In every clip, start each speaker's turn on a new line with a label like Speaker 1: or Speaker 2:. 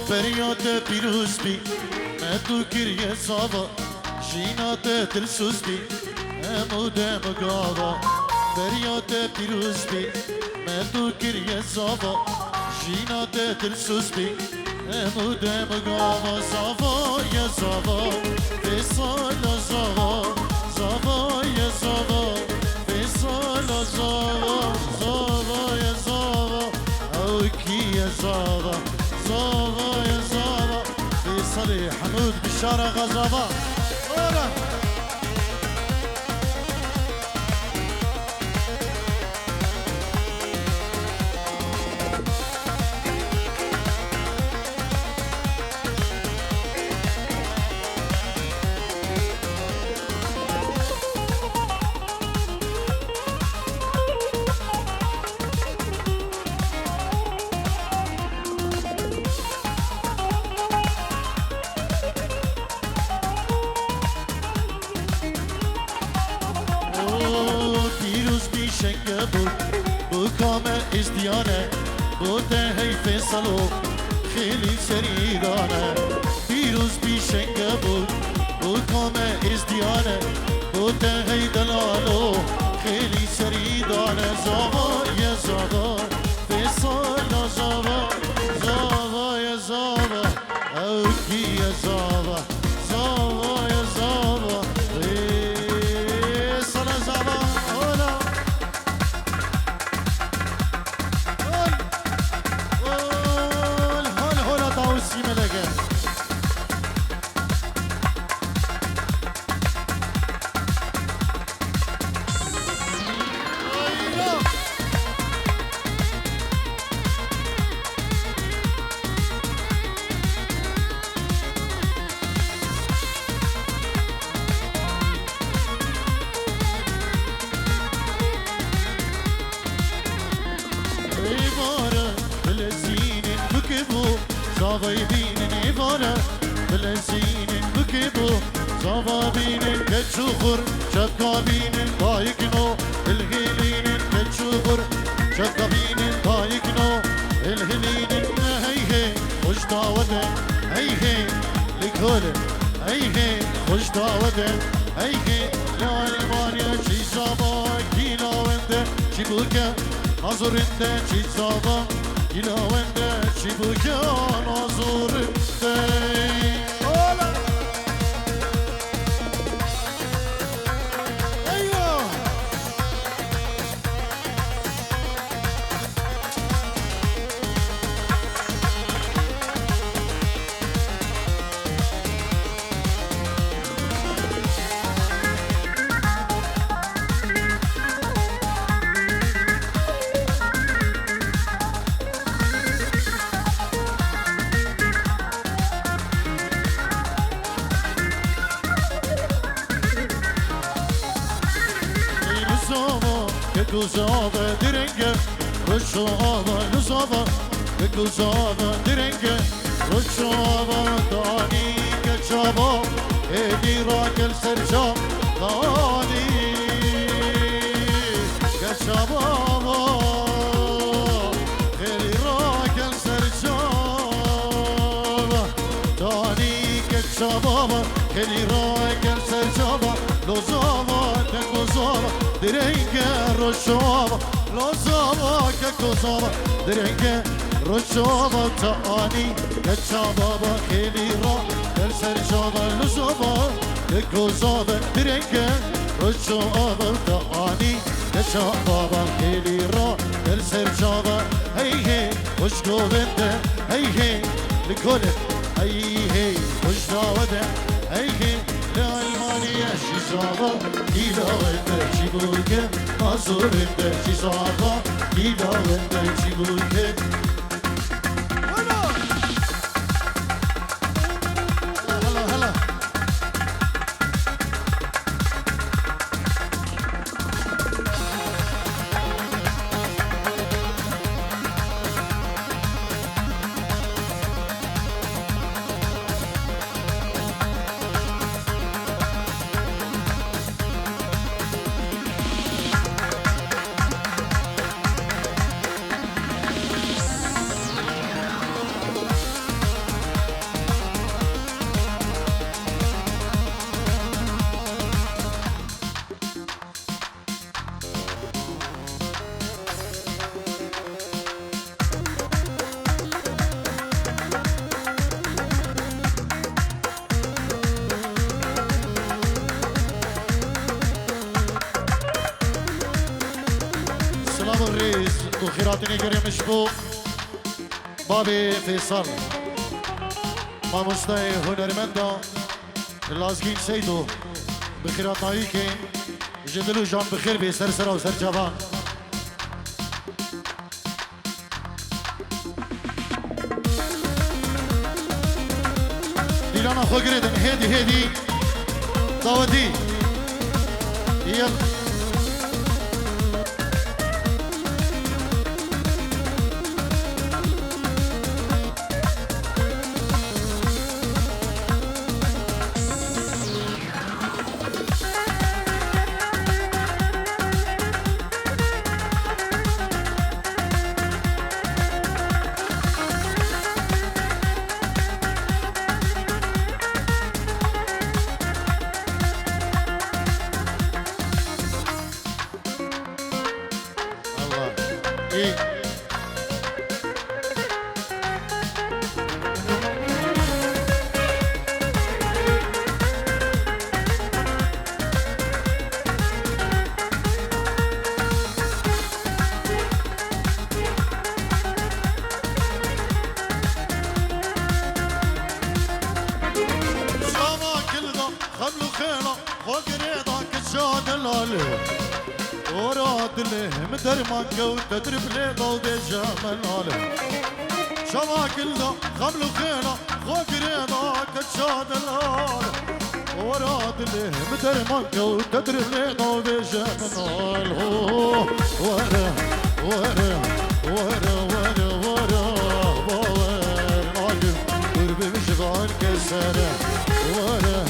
Speaker 1: فریاد پیروز بی مدو کریه ساوا جینات دلسوز بی اموده مگاوا فریاد پیروز بی مدو کریه ساوا جینات دلسوز بی اموده مگاوا زاوا یا زاوا فیصال زاوا زاوا یا زاوا فیصال زاوا زاوا یا زاوا اوکی یا زاوا زاوا یا زاوا فیصل حمود بشارة غزاوا ازدیانه بوده هی فیصلو خیلی سریرانه پیروز بیشنگه بود بکامه ازدیانه بوده هی دلالو خیلی سریرانه زاوا یا زاوا فیصل زاوا زاوا یا زاوا اوکی یا زاوا زاوا یا زاوا فیصل زاوا زاوای بینن ایوانه بلزینن بکیبو زاوا بینن کچوخور شکا بینن بایکنو الهلینن کچوخور شکا بینن بایکنو الهلینن هی هی خوش داوده هی هی لکوله هی هی خوش داوده هی هی لالمانیا چی زاوا گیلاونده چی بوکه نازورنده چی زاوا گیلاونده چی بوکه نازورنده Kuzava direnge, Roshava Luzava, Kuzava direnge, Roshava Dani Kachava, Edi Rakel Serja, Dani Kachava, Edi Rakel Serja, Dani Kachava, Edi Rakel Serja, Luzava, Kuzava. درنگه روشاوا لازاوا که کوزاوا درنگه روشاوا تعانی کچاوا خیلی را در سر جاوا لزاوا که کوزاوا درنگه روشاوا تعانی کچاوا خیلی را در سر جاوا هی هی خوش گوونده هی هی لکوله هی هی خوش داوده هی هی لالمانیه شیزاوا گیلاونده چی بوکه نازورنده شیزاوا گیلاونده چی بوکه خاطراتني قريمش بو بابي فيصل ما مستوى هنرمندا لازقين سيدو بخيرات نايكي جدلو جان بخير بي سرسرة وسر جوان ديلانا خو قريدن هيدي داودي يلا درمان جو تدرب لي ضوء جمال عالم شواكلنا خمل وخينا خوك رينا كتشاد العالم وراد لي درمان جو تدرب لي ضوء جمال ورا ورا ورا ورا ورا باور عالم قرب مشغال كسرة ورا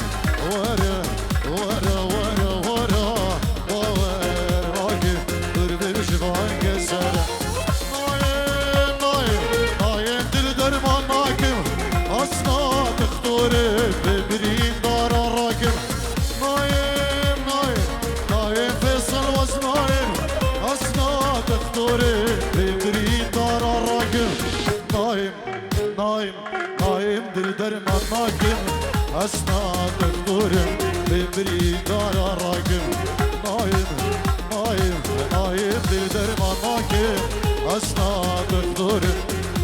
Speaker 1: ورا ورا ورا ورا ببرين دار الراكب نايم نايم نايم فيصل وزنايم أصنا تخطوري ببرين دار الراكب نايم نايم نايم دردر ما ناكم أصنا تخطوري ببرين دار الراكب نايم نايم نايم دردر ما ناكم أصنا تخطوري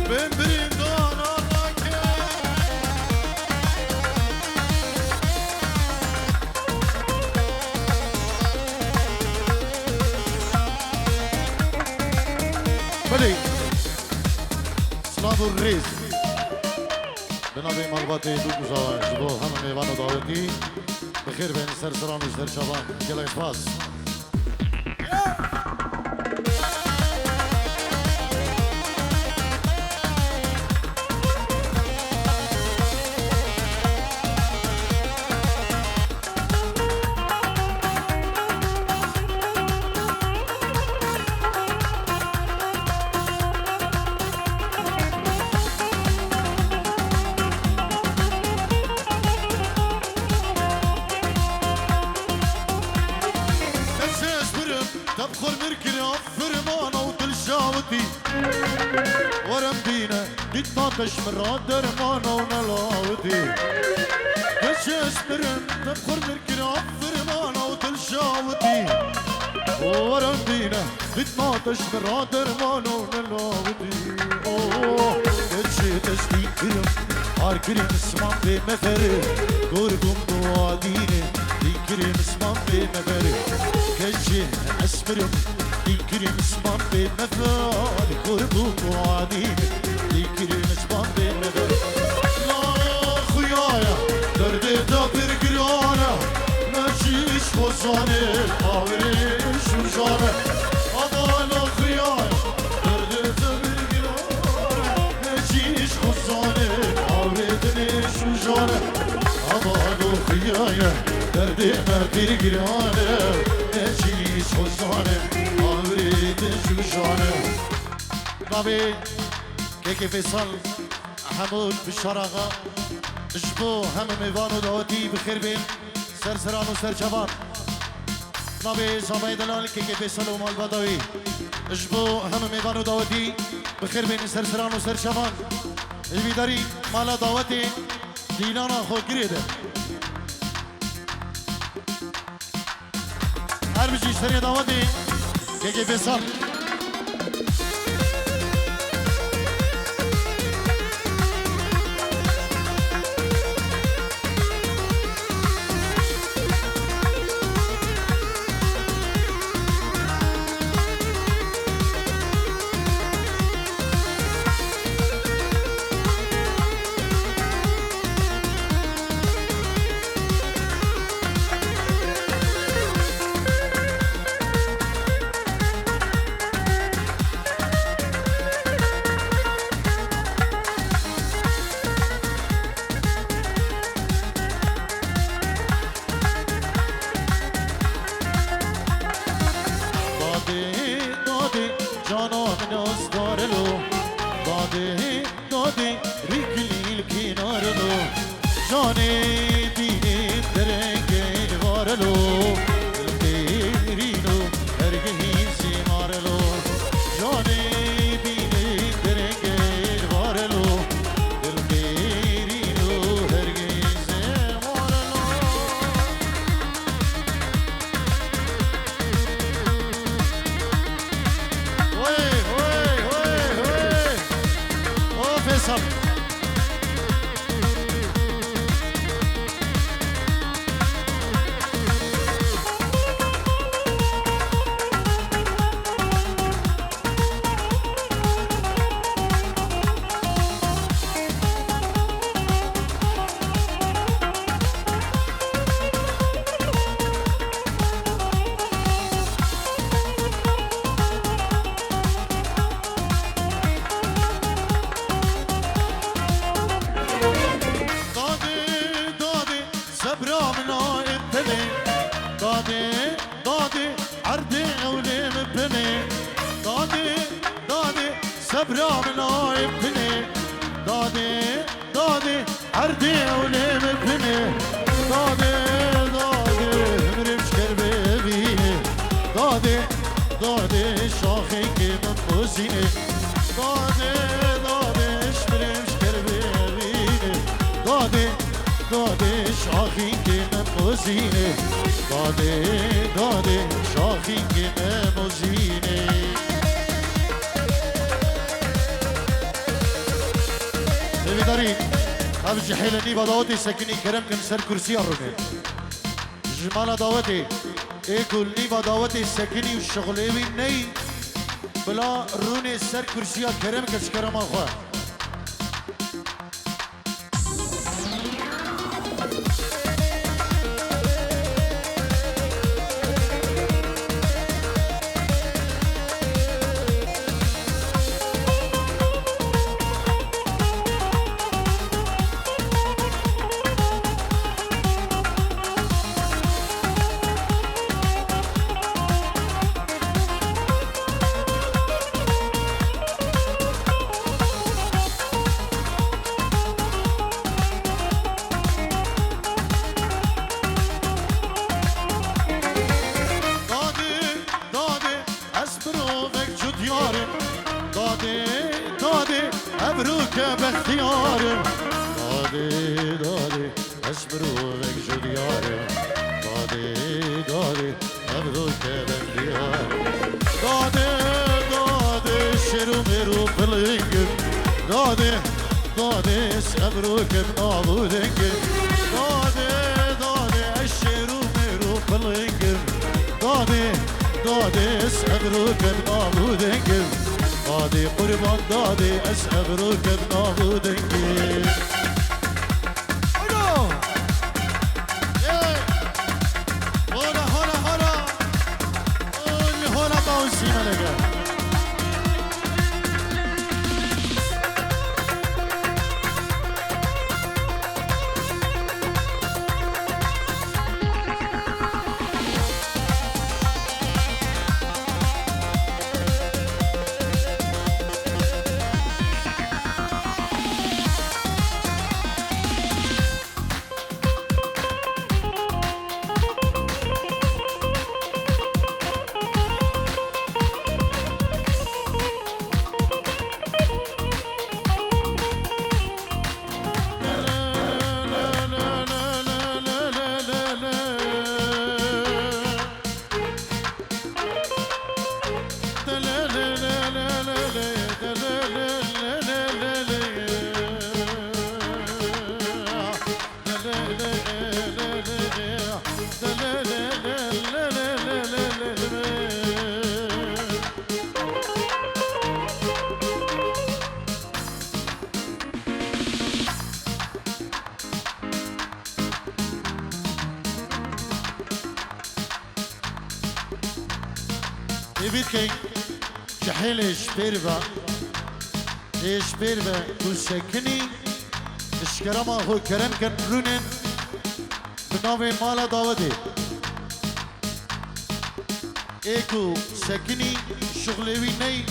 Speaker 1: ببرين دار بلي سلام الريز بنابي مالباتي دوكو زواج بو هم ميوانو داوتي بخير بين سرسران وسر شبان كلا إخفاص تبخر مركنا فرمانة وتلشاوتي ورم بينا نتناقش مرات درمانة ونلاوتي كشاش برم تبخر مركنا فرمانة وتلشاوتي ورم بينا نتناقش مرات درمانة ونلاوتي كشي تشتي كرم هار كرم اسمان بمفرق قرقم دواديني دي كرم اسمان بمفرق كشي أسبرم دي كرم اسمان بمفرق قرقم دواديني دي كرم اسمان بمفرق لا خويايا دردي دابر قرانا ماشيش خوزاني آوريش وجانا أضانا خويايا دردي دابر قرانا ماشيش خوزاني آوريدنيش وجانا أضانا خويايا دردي دابر قرانا ماشيش خوزاني آوريدنيش وجانا رابي كيكي فيصل حمود بالشرقة اجبو هم ميوان و دعوتي بخير بين سرسران و سرچوان نبي زامي دلال كيكي فيصل و مال بدوي اجبو هم ميوان و دعوتي بخير بين سرسران و سرچوان البيداري مالا دعوتي دينانا خو قريده هر بجي سرية دعوتي كيكي فيصل سال صبرا من عيبتني دادي دادي عردي ولي مبني دادي دادي مرمش قلبي بيني دادي دادي شاخي كيما فوزيني دادي دادي مرمش قلبي بيني دادي دادي شاخي كيما فوزيني دادي دادي شاخي كيما فوزيني دارين هذا الجحيل نيبا داوتي سكني كرم كن سر كرسي الرمي جمالا داوتي ايكل نيبا داوتي سكني والشغليوي ني بلا روني سر كرسي كرم كش كرم اخوة أبروك باختياري دادي دادي أشبروك جدياري دادي دادي أبروك باختياري دادي دادي شرو ميرو بلنجر دادي دادي أبروك بنابودنجر دادي دادي الشرو ميرو بلنجر دادي دادي أبروك بنابودنجر دادي قربان دادي أسأبروك بنابودنجي هولا هولا هولا اللي هولا طاوسينا لك يبيتكي جحيل شبيربا شبيربا كل سكني اشكرما هو كرم كان رونن بناوي مالا داودي ايكو سكني شغلوي ني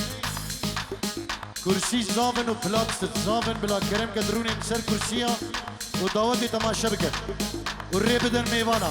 Speaker 1: كرسي زامن و بلاكست زامن بلا كرم كان رونن سر كرسيا و داودي تماشا بكن و ريبدن ميوانا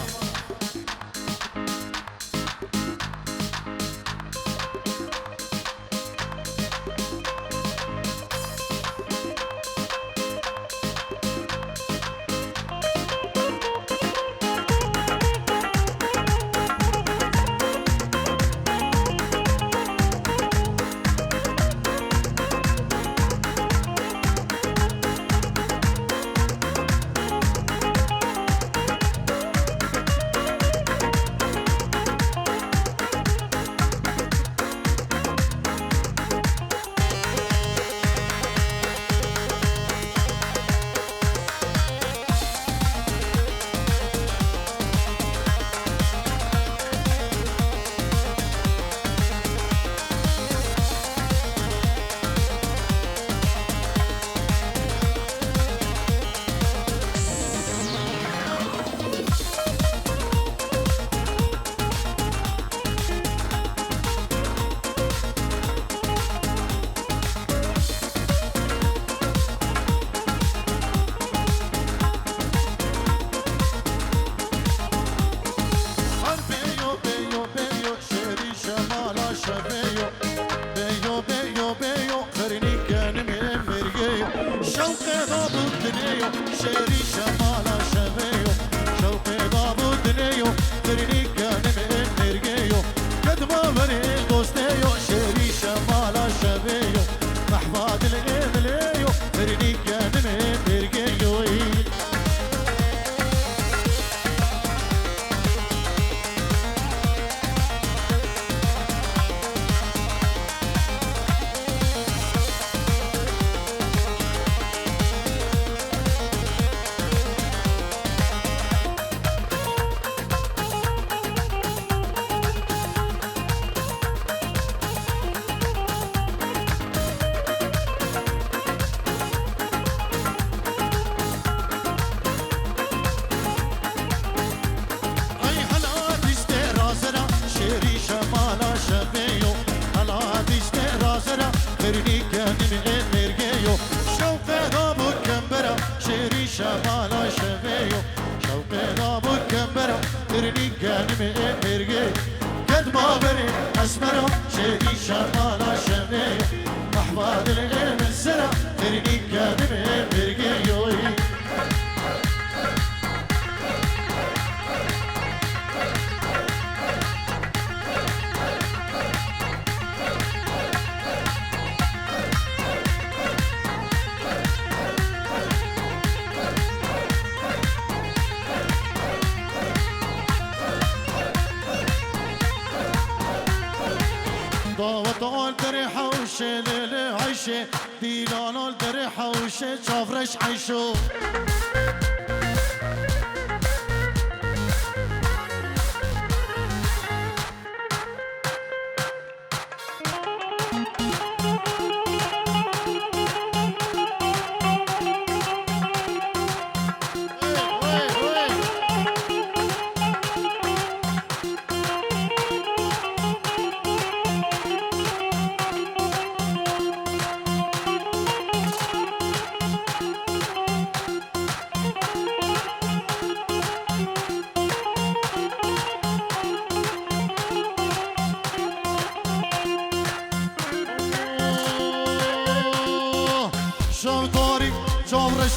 Speaker 1: دابو دنيو شيري شمالا شبيو شوق دابو دنيو ترني كان من مرقيو قد ما بري دوستيو شيري شمالا شبيو محفاد الإمليو ترني كان من مرقيو ترني كان من مرقيو شوق دابو كمبرا شيري شمالا شبيو شوق دابو كمبرا ترني كان من مرقيو قد ما بري اسمرا شيري شمالا شبيو محفاد الإيم السرا ترني كان من مرقيو طول دريحة وشي ليلي عيشي ديلانو دريحة وشي شافرش عيشو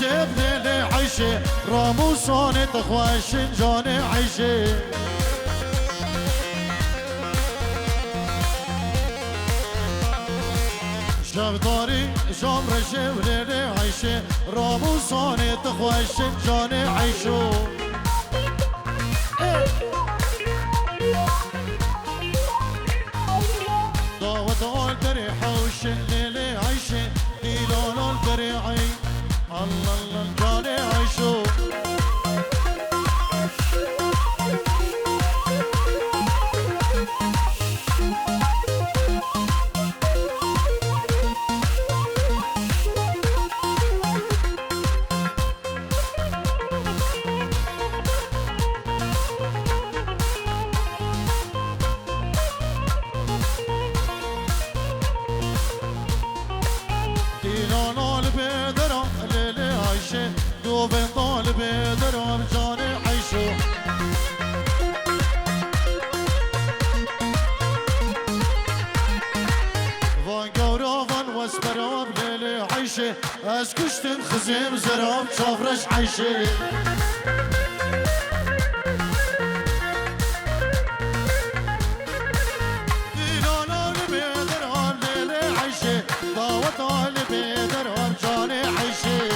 Speaker 1: شب ليلي عيشي راموسوني تخواش جاني عيشي شب داري جام رشب ليلي عيشي راموسوني تخواش جاني عيشو دعوة عال دريحة وشي ليلي عيشي ديلون الدريعي الله الله جاني عيشو دوبي طالبي درهم جاني عيشو فان قورو فان واسبراب ليلي عيشي اسكشتن خزيم زراب شافرش عيشي دينانا لبي درهم ليلي عيشي داوة طالبي درهم جاني عيشي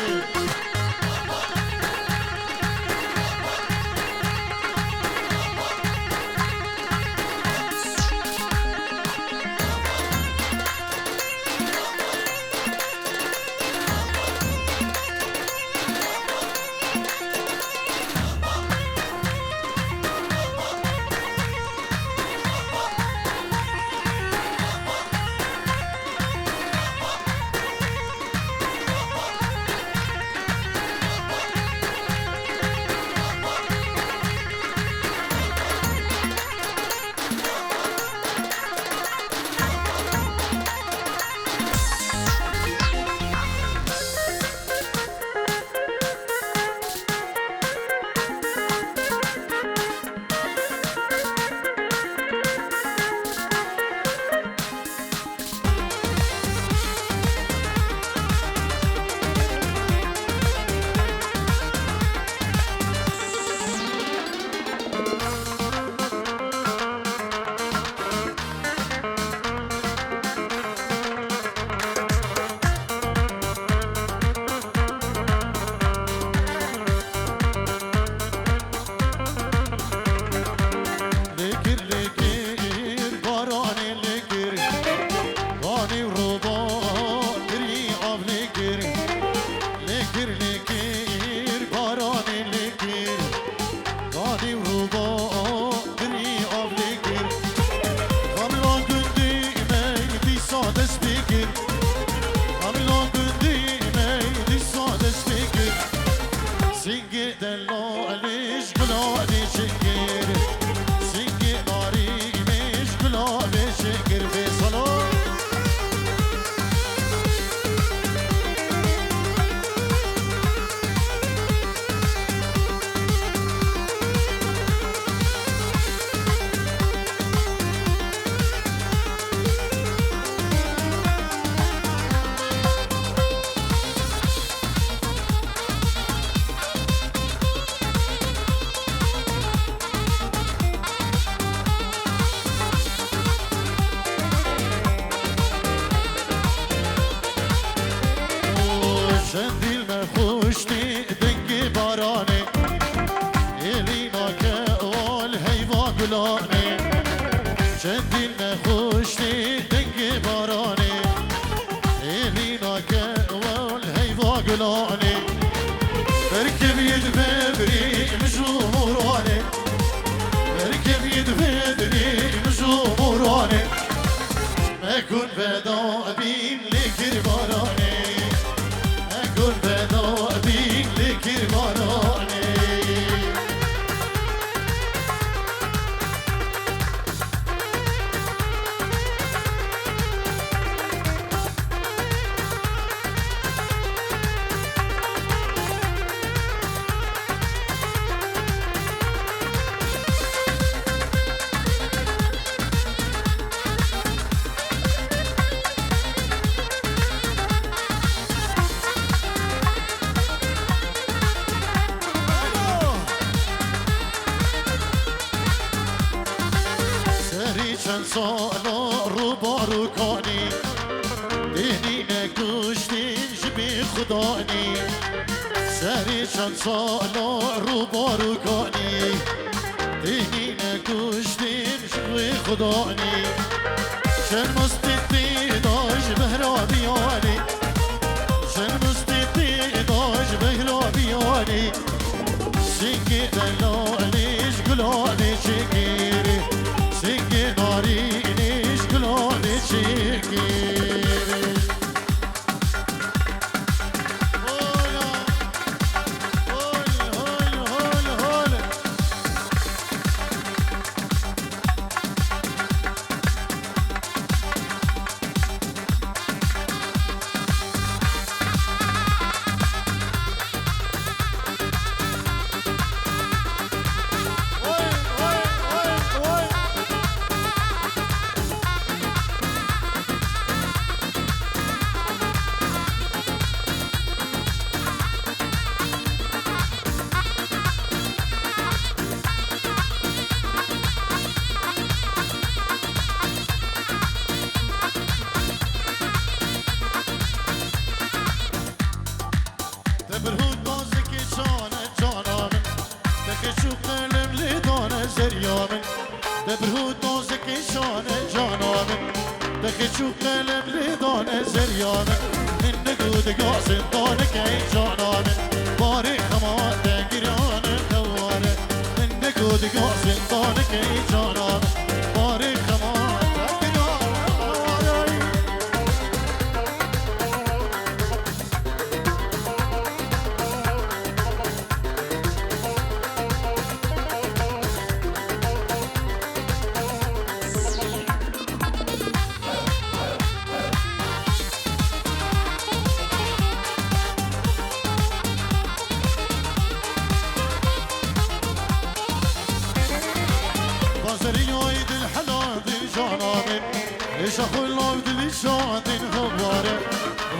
Speaker 1: لکر لکر لکر باران لکر گانی و روبا دنی آب لکر خاملا گندی میدی سادس بکر خاملا گندی میدی سادس بکر سنگی دلالش گلابی شکر سنگی ناریمش گلابی شکر فیصلو دل مخوشتی دنگ بارانه ایلینا که اول حیوا گلانه دل مخوشتی دنگ بارانه ایلینا که اول حیوا گلانه برکب ید ببری مجمورانه برکب ید ببری مجمورانه مکن بدا بین لکر بارانه گل بدا بین لکر بارانه چند سالا رو بارو کنی دینی نکشتین جبی خدانی سری چند سالا رو بارو کنی دینی نکشتین جبی خدانی چند مستیدی داش بهرابیانی چند مستیدی داش بهرابیانی سنگی دلالیش گلانی چگیری سنگی نارینیش گلانی چگیری برهود بازکی جانه من دکشو قلم لیدانه زریامن برهود بازکی جانه من دکشو قلم لیدانه زریامن من نگود گازن دانه کی جانه من باری خمات گریانه خواره من نگود گازن دانه کی جانه من باری خمات زريايد الحلال جانامن ايش اخو العبد اللي شاطن غباره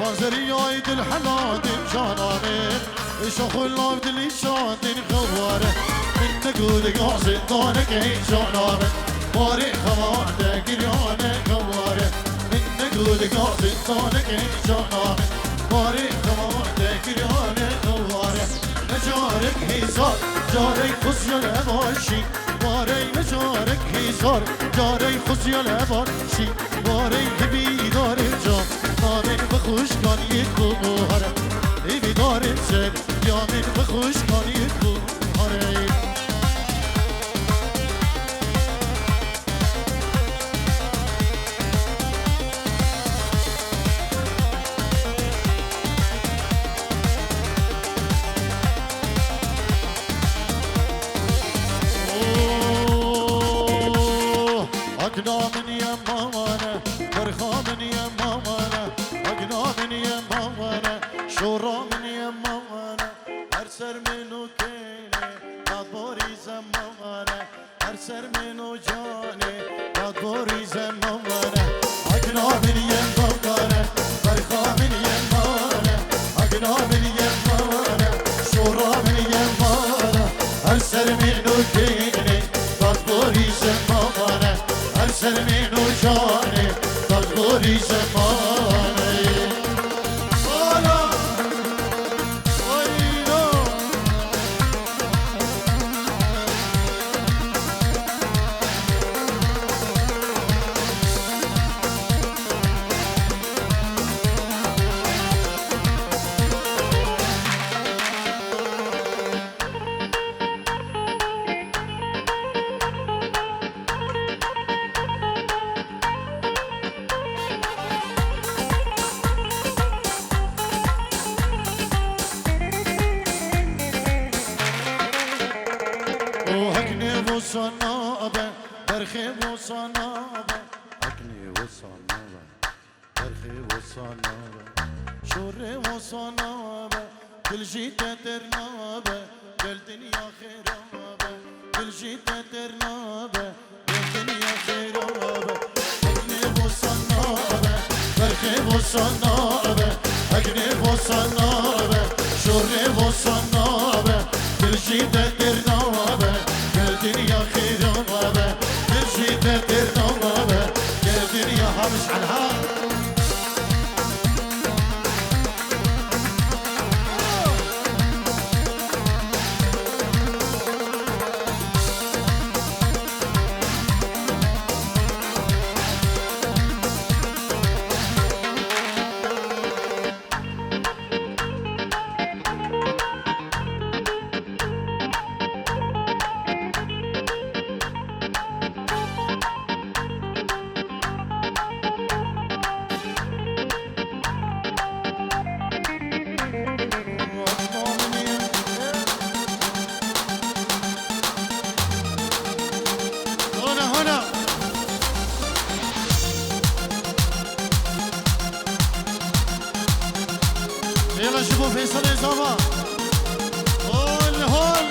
Speaker 1: وزريايد الحلال جانامن ايش اخو العبد اللي شاطن غباره من نقول قاصد دونك اي جانامن باري خواته قريانه غباره من نقول قاصد دونك اي جانامن باري خواته قريانه غباره نجارك هزار جارك خصيان باشي باري نجارك هزار جاري خصيان باشي باري كبير دار الجام نامن بخوش کانی بوهره ایوی دارم سر یامن بخوش کانی بوهره اقنامن يا مامانا برخامن يا مامانا اقنامن يا مامانا شورامن يا مامانا ارسر منو كيني نادبوري زمامانا ارسر منو جاني نادبوري زمامانا اقنامن يا مامانا برخامن يا مامانا اقنامن يا مامانا شورامن يا مامانا ارسر منو كيني نادبوري زمامانا ارسل منو جاني تدبري زماني صلاة ويلو وصنابه برخي وصنابه أكني وصنابه برخي وصنابه شوري وصنابه كل شي تترنابه كل دنيا خرابه كل شي تترنابه كل دنيا خرابه أكني وصنابه برخي وصنابه أكني وصنابه شوري وصنابه كل شي تترنابه الدنيا خير وابا تمشي تدير نوابا يا الدنيا هامش على الهام يلا شوفوا فيصل إصابة هول هول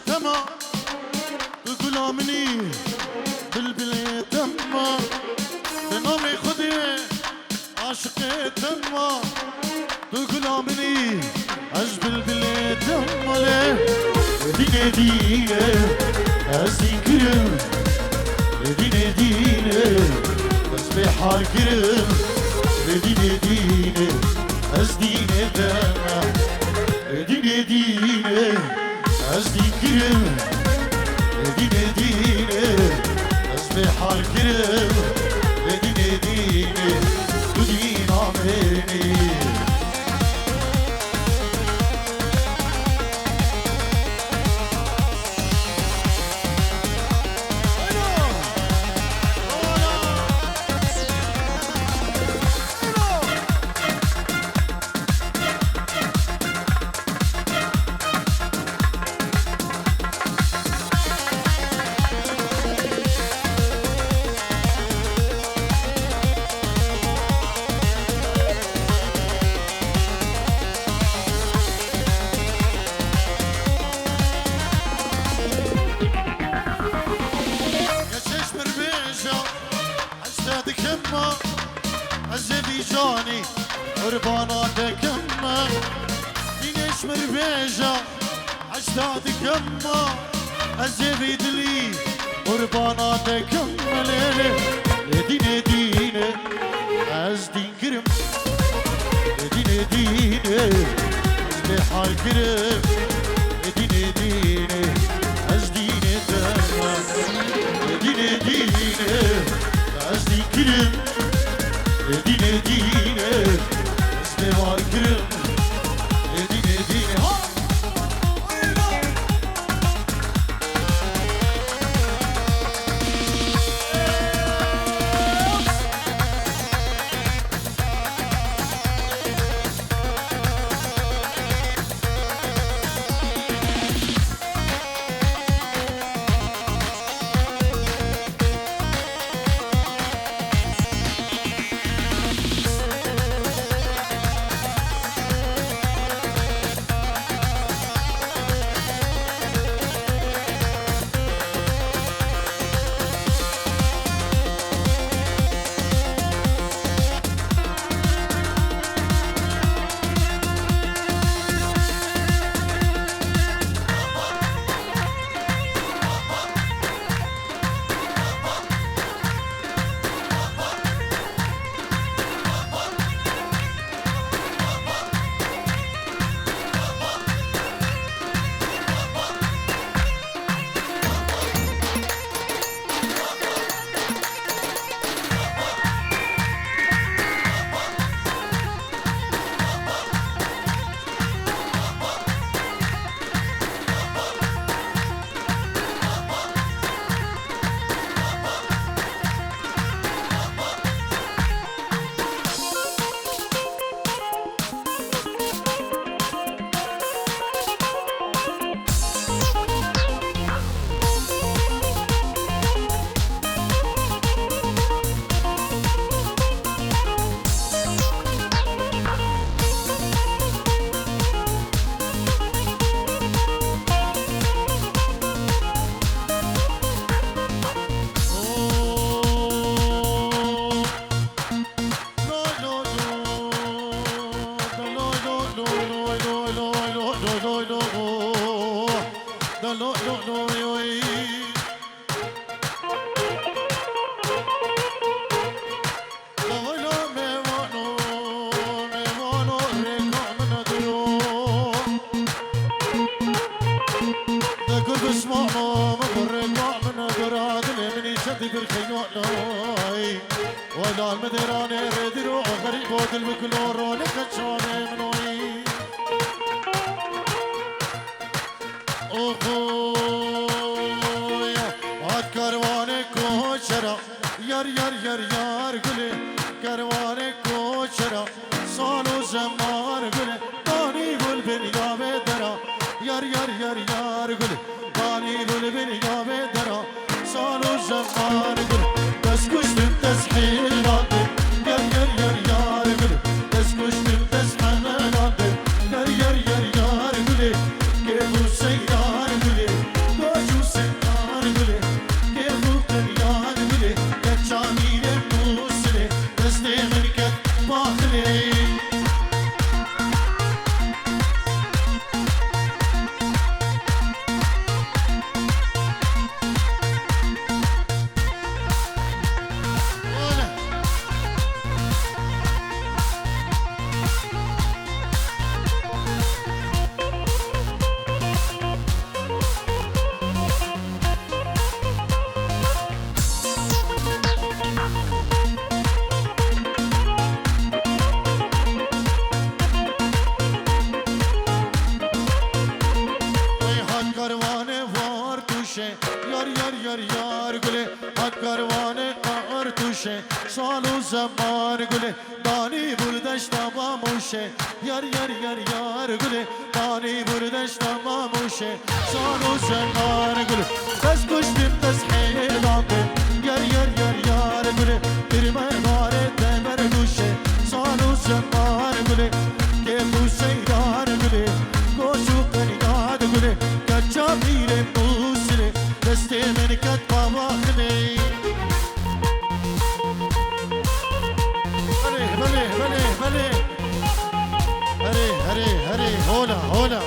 Speaker 1: تما تقول مني أجبل باللي تمالي دینه دینه از دین کرم دینه دینه از به حال کرم دینه دینه از دینه دم دینه دینه از دین کرم دینه دینه از به حال کرم دینه دینه تو دین آمینی جاني قرباناتك يما دينيش مربيجة عشتاتك يما الزبي دلي قرباناتك يما ليلي ديني ديني از دين كرم ديني ديني از بحال كرم ديني ديني از ديني دم ديني ديني از دين كرم دینه دینه اسم وار کرم دینه دینه ها ولا المدراني ردرو غريب ودل بكلورو لكتشوني منوي أخويا هاد كرواني كوشرا يار يار يار يار قولي كرواني كوشرا صالو زمار قولي طاني بلبل يا بدرا يار يار يار يار قولي طاني بلبل يا بدرا صالو زمار قولي بس كشتم تسحيلاتي يار يار يار يار قولي بس كشتم تسحيلاتي يار يار يار يار قولي كيفو سيار قولي دوشو سيار قولي كيفو كريار قولي كتشاني لبوسلي دستي منكت باخلي یار گله اکروان ارتوشه سال و زمان گله دانی بردش تماموشه یار گله دانی بردش تماموشه سال و زمان گله بس کشتیم بس حیلان یار گله برمن باره تمر دوشه سال و زمان گله که بوسیدار گله گوشو قنیاد گله کچا میره بوسره دسته من کت بواخنه بله هره هولا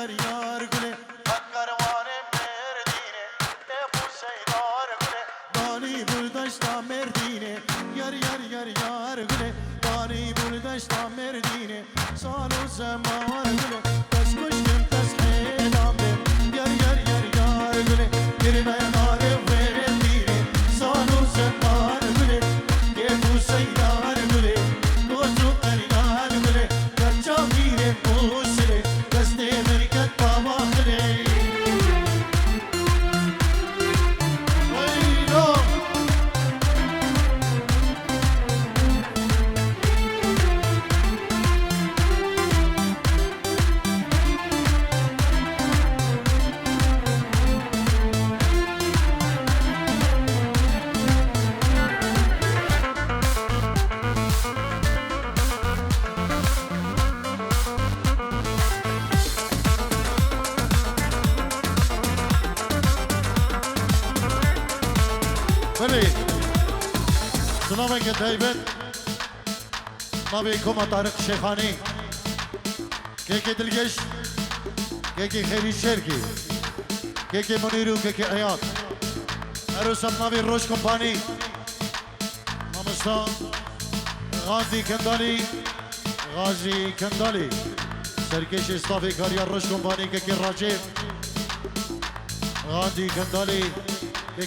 Speaker 1: یار گله اکروان مردینه ابو سیدار گله دانی بردش تا مردینه یار گله دانی بردش تا مردینه سال و زمان گله بس کشتم بس حیلان بیم یار گله گرمه ناره وردینه سال و زمان گله ابو سیدار گله گوزو قریان گله کچا میره بوسره دسته مرکت بواخره ویلو بله سلام که دایبت نبی کم طارق شیخانی که دلگش که خیری شرکی که منیرو که ایاد عروسم نبی روش کمپانی نامستا غازی کندالی سرکش استافی کاریا روش کمپانی که راجب غازی کندالی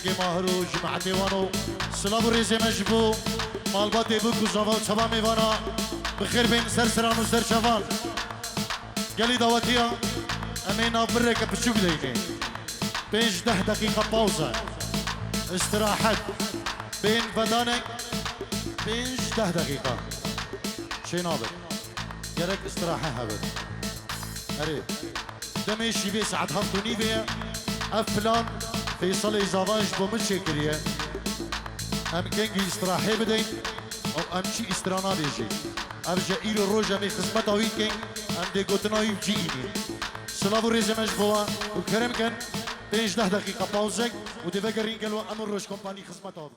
Speaker 1: که ماهرو جمع دیوانو سلام و ریز مجبو مالبات بو کزاوا و چبا میوانا بخیر بین سرسران و سرچوان گلی دعوتیا امین آبره که بچوک دیگه 5 دقیقه پاوزه استراحت بین بدانک 5 دقیقه چه نابد گرک استراحه هبد اره دمیشی بی ساعت 7:30 افلان فیصل زواج بومن شکریه ام کنگی استراحه بدین او ام چی استرانا بیشی ام جا ایرو روز امی خدمت آوی کنگ ام دی گوتنایی چی اینی سلام و ریزمش بوا و کرم کن 5 دقیقه پاوزک و دی بگرین گلو ام روش کمپانی خدمت آوی